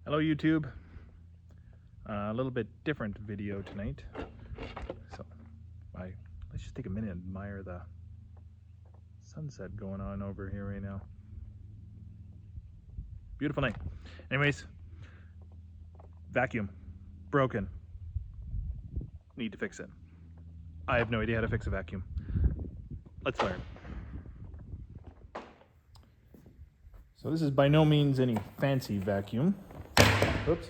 Hello YouTube. A little bit different video tonight. So let's just take a minute and admire the sunset going on over here right now. Beautiful night. Anyways, vacuum broken. Need to fix it. I have no idea how to fix a vacuum. Let's learn. So this is by no means any fancy vacuum. Oops.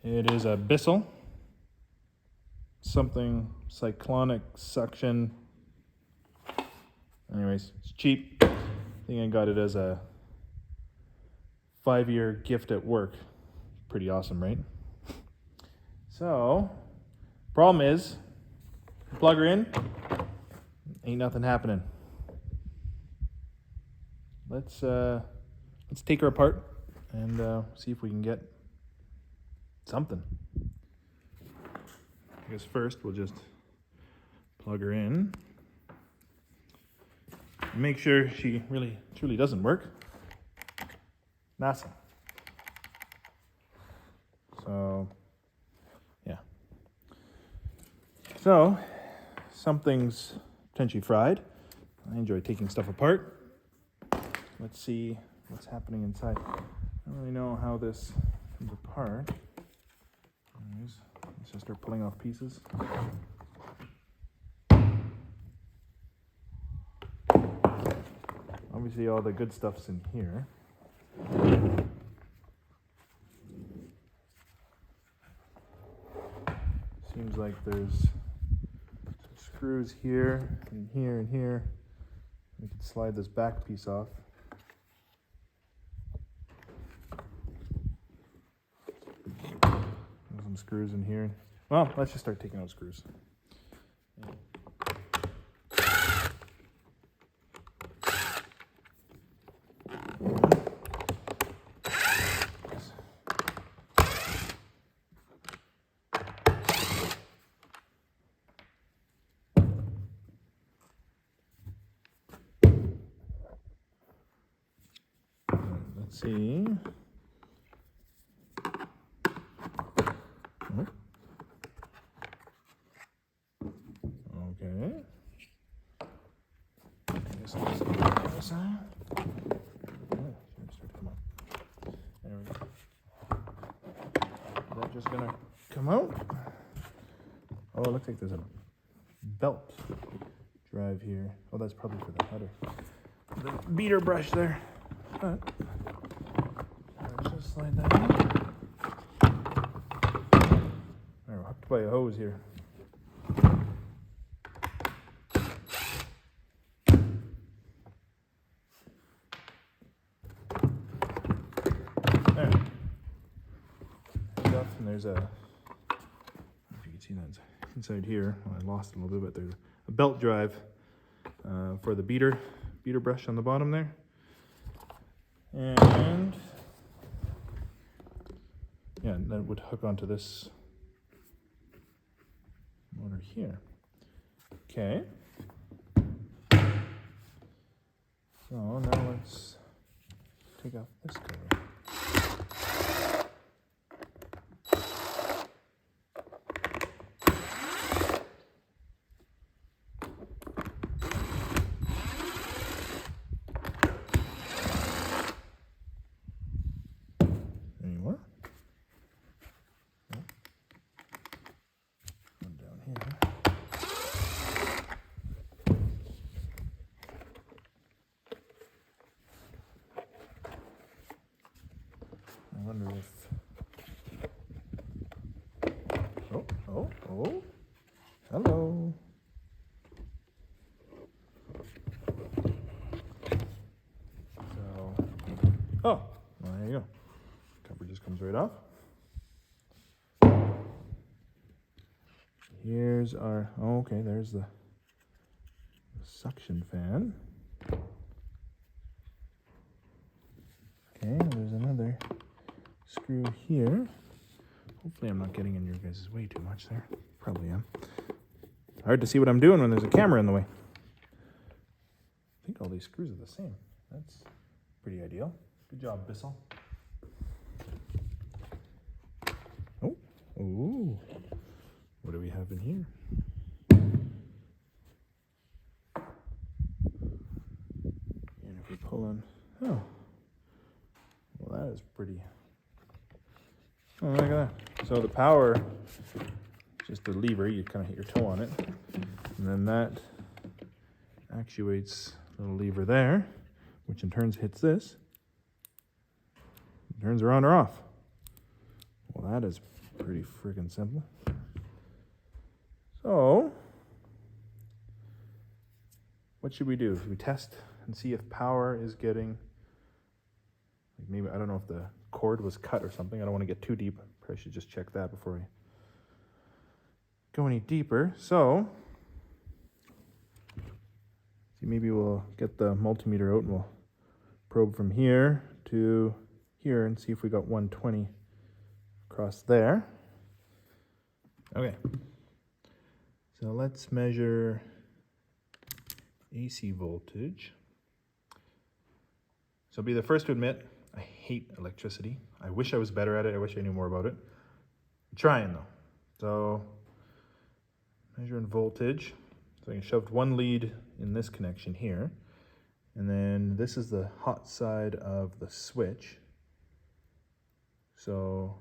It is a Bissel. Something cyclonic suction. Anyways, it's cheap. I think I got it as a 5-year gift at work. Pretty awesome, right? So, problem is, plug her in, ain't nothing happening. Let's take her apart and see if we can get something. I guess first we'll just plug her in. Make sure she really truly doesn't work. NASA. So, yeah. So, something's potentially fried. I enjoy taking stuff apart. Let's see what's happening inside. I don't really know how this comes apart. Anyways, let's just start pulling off pieces. Obviously all the good stuff's in here. Seems like there's some screws here and here and here. We could slide this back piece off. There's some screws in here. Well, let's just start taking out screws. Let's see. Okay. I guess I'll just go to the other side. Oh, it's starting to come up. There we go. Is that just gonna come out? Oh, it looks like there's a belt drive here. Oh, that's probably for the header. The beater brush there. But let's just slide that in. There, we're hooked by a hose here. There. And there's a, I don't know if you can see that inside here. Well, I lost it a little bit, but there's a belt drive for the beater brush on the bottom there. And yeah, that would hook onto this motor here. Okay. So now let's take off this cover. I wonder if... Oh. Hello. So, well, there you go. Cover just comes right off. Here's our, okay, there's the suction fan. Okay, there's another screw here. Hopefully I'm not getting in your guys' way too much there. Probably am. Hard to see what I'm doing when there's a camera in the way. I think all these screws are the same. That's pretty ideal. Good job, Bissel. Ooh, what do we have in here? And if we pull on, oh, well, that is pretty. Oh, look at that. So the power, just the lever, you kind of hit your toe on it, and then that actuates the little lever there, which in turn hits this, turns her on or off. Well, that is pretty friggin' simple. So, what should we do? Should we test and see if power is getting, like maybe, I don't know if the cord was cut or something. I don't want to get too deep. Probably should just check that before we go any deeper. So, see, maybe we'll get the multimeter out and we'll probe from here to here and see if we got 120 across there. Okay. So let's measure AC voltage. So I'll be the first to admit, I hate electricity. I wish I was better at it. I wish I knew more about it. I'm trying though. So measuring voltage. So I shoved one lead in this connection here. And then this is the hot side of the switch. So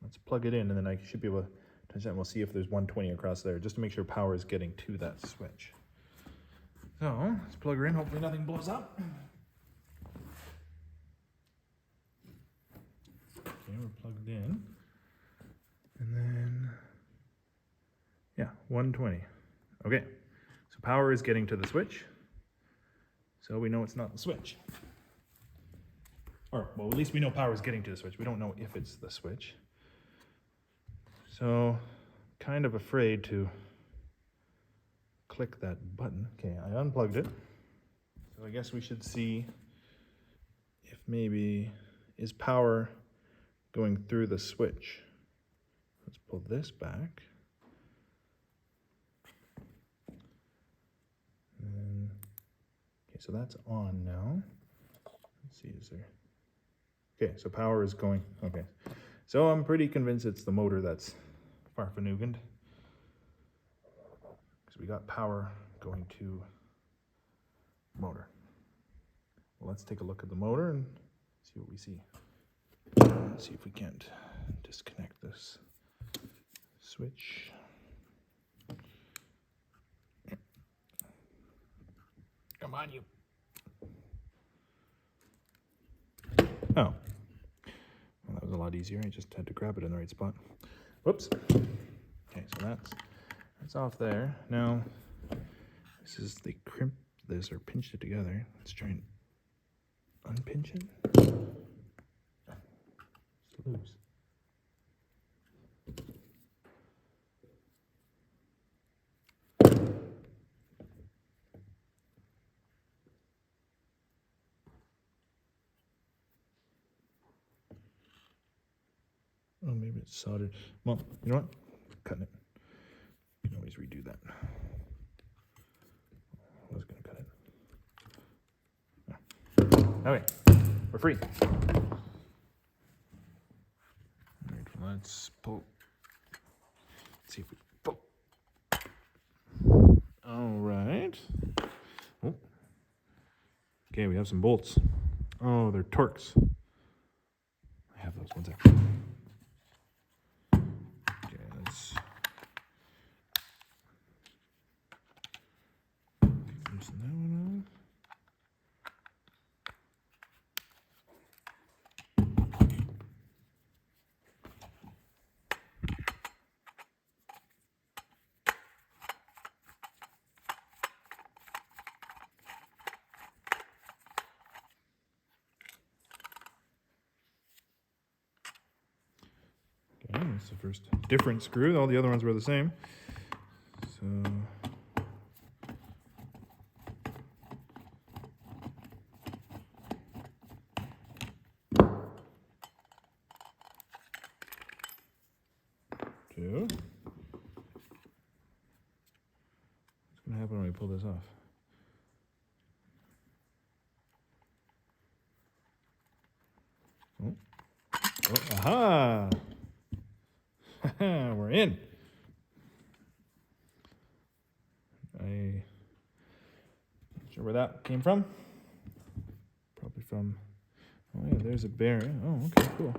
let's plug it in and then I should be able to touch that and we'll see if there's 120 across there, just to make sure power is getting to that switch. So let's plug her in, hopefully nothing blows up. Okay, we're plugged in. And then, yeah, 120. Okay, so power is getting to the switch. So we know it's not the switch. Or, well, at least we know power is getting to the switch. We don't know if it's the switch. So, kind of afraid to click that button. Okay, I unplugged it. So I guess we should see if maybe, is power going through the switch? Let's pull this back. And, okay, so that's on now. Let's see, is there... Okay, so power is going, okay. So I'm pretty convinced it's the motor that's farfanugand. Because we got power going to motor. Well, let's take a look at the motor and see what we see. Let's see if we can't disconnect this switch. Come on, you. Oh. Well, that was a lot easier. I just had to grab it in the right spot. Whoops. Okay, so that's off there. Now, this is, they crimped this or pinched it together. Let's try and unpinch it. It's loose. Oh, maybe it's soldered. Well, you know what? Cutting it. You can always redo that. I was going to cut it. Okay, we're free. All right, let's pull. Let's see if we pull. All right. Oh. Okay, we have some bolts. Oh, they're Torx. I have those. One sec. Okay, let's loosen that one off. Okay, that's the first different screw. All the other ones were the same. So two. What's going to happen when we pull this off? Oh, oh, aha! We're in. Not sure where that came from. Probably from, oh yeah, there's a bearing. Oh, okay, cool.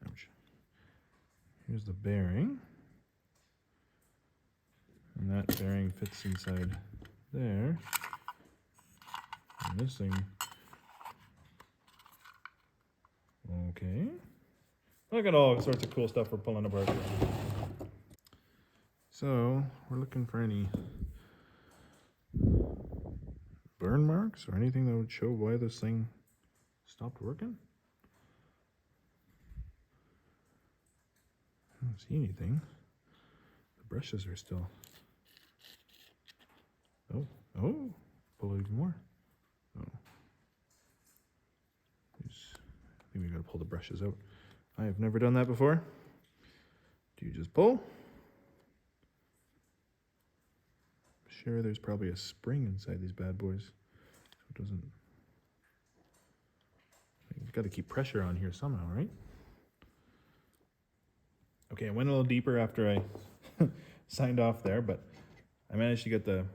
Ouch. Here's the bearing. And that bearing fits inside there. And this thing, okay. Look at all sorts of cool stuff we're pulling apart here. So, we're looking for any burn marks or anything that would show why this thing stopped working. I don't see anything. The brushes are still. Oh, pull even more. Oh. I think we gotta pull the brushes out. I have never done that before. Do you just pull? Sure, there's probably a spring inside these bad boys. So it doesn't. You've got to keep pressure on here somehow, right? Okay, I went a little deeper after I signed off there, but I managed to get the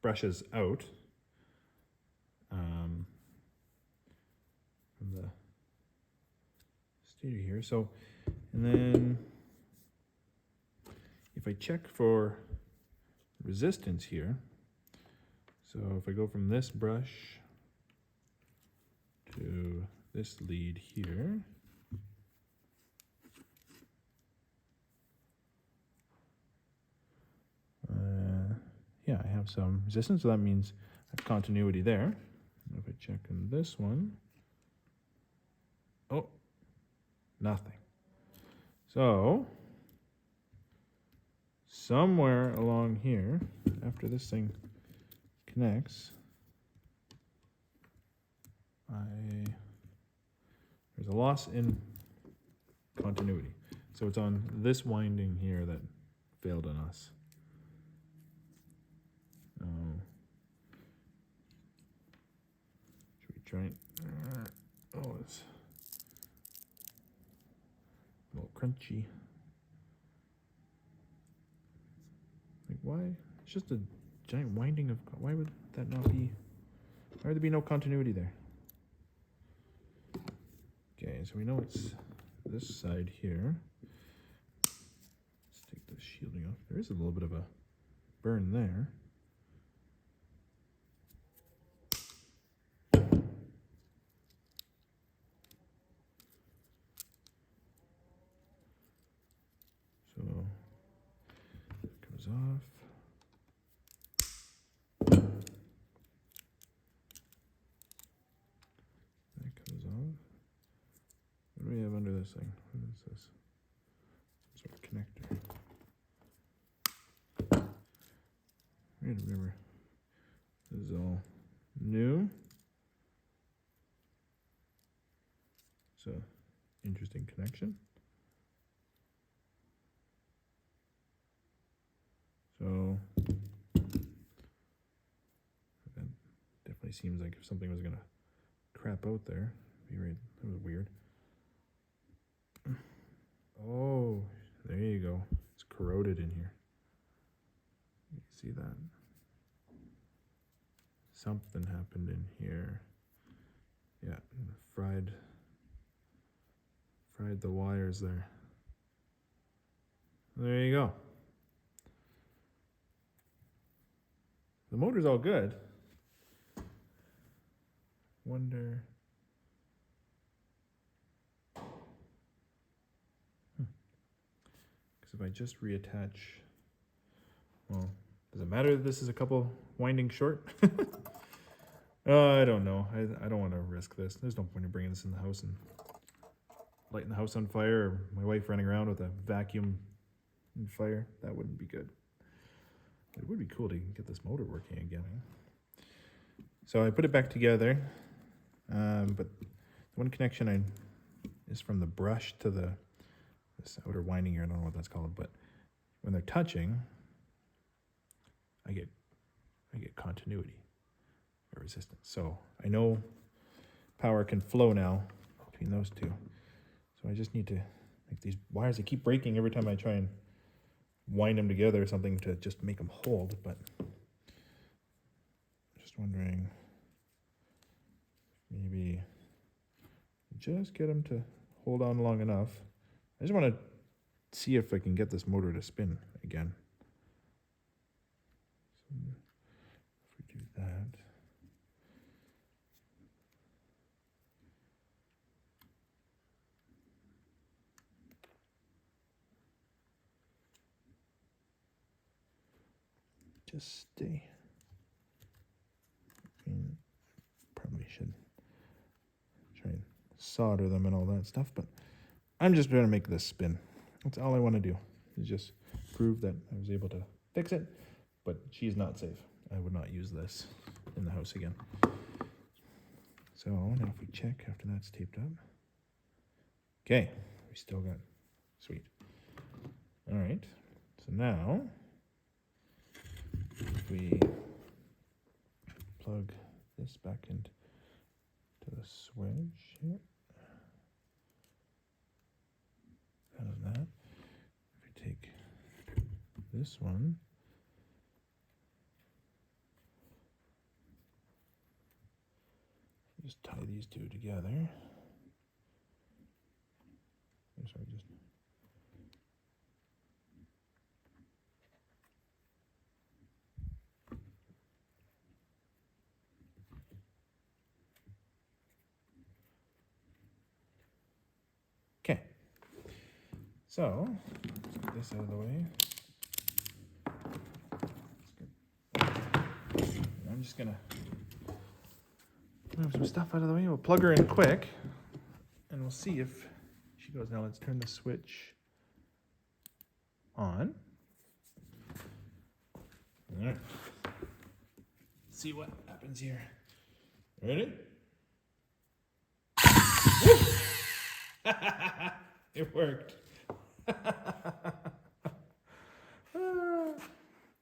brushes out from the studio here. So, and then if I check for resistance here, so if I go from this brush to this lead here, yeah, I have some resistance, so that means I have continuity there. If I check on this one, oh, nothing. So, somewhere along here, after this thing connects, there's a loss in continuity. So it's on this winding here that failed on us. Should we try it? Oh, it's a little crunchy. Like, why? It's just a giant winding of. Why would that not be? Why would there be no continuity there? Okay, so we know it's this side here. Let's take the shielding off. There is a little bit of a burn there. So that comes off. That comes off. What do we have under this thing? What is this? Some sort of connector. Remember, this is all new. So, interesting connection. So, that definitely seems like if something was gonna crap out there, be right. That was weird. Oh, there you go. It's corroded in here. You see that? Something happened in here. Yeah, fried the wires there. There you go. The motor's all good. Wonder. Because if I just reattach, well, does it matter that this is a couple windings short? I don't know. I don't want to risk this. There's no point in bringing this in the house and lighting the house on fire, or my wife running around with a vacuum and fire. That wouldn't be good. It would be cool to get this motor working again. So I put it back together, but the one connection is from the brush to this outer winding here. I don't know what that's called, but when they're touching, I get continuity or resistance. So I know power can flow now between those two. So I just need to Like these wires, they keep breaking every time I try and wind them together or something to just make them hold, but just wondering, maybe just get them to hold on long enough. I just want to see if I can get this motor to spin again. So if we do that, just stay. I mean, probably should try and solder them and all that stuff, but I'm just going to make this spin. That's all I want to do, is just prove that I was able to fix it, but she's not safe. I would not use this in the house again. So now if we check after that's taped up. Okay, we still got, sweet. All right, so now if we plug this back into the switch here, out of that, if we take this one, just tie these two together. I'm sorry, just okay. So let's get this out of the way. I'm just gonna move some stuff out of the way. We'll plug her in quick, and we'll see if she goes. Now let's turn the switch on. All right. See what happens here. Ready? It worked.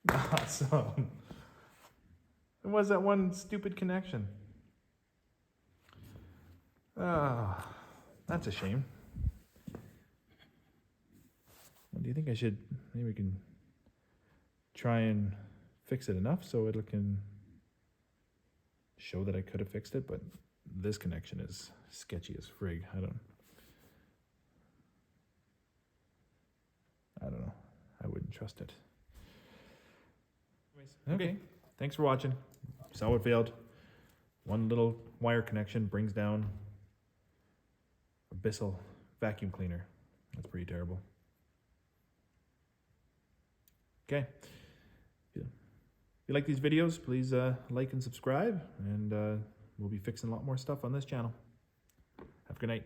Awesome. It was that one stupid connection. Ah, that's a shame. Well, do you think I should, maybe we can try and fix it enough so it can show that I could have fixed it, but this connection is sketchy as frig. I don't know. I wouldn't trust it. Okay, thanks for watching. Saw it failed. One little wire connection brings down a Bissel vacuum cleaner. That's pretty terrible. Okay. If you like these videos, please like and subscribe, and we'll be fixing a lot more stuff on this channel. Have a good night.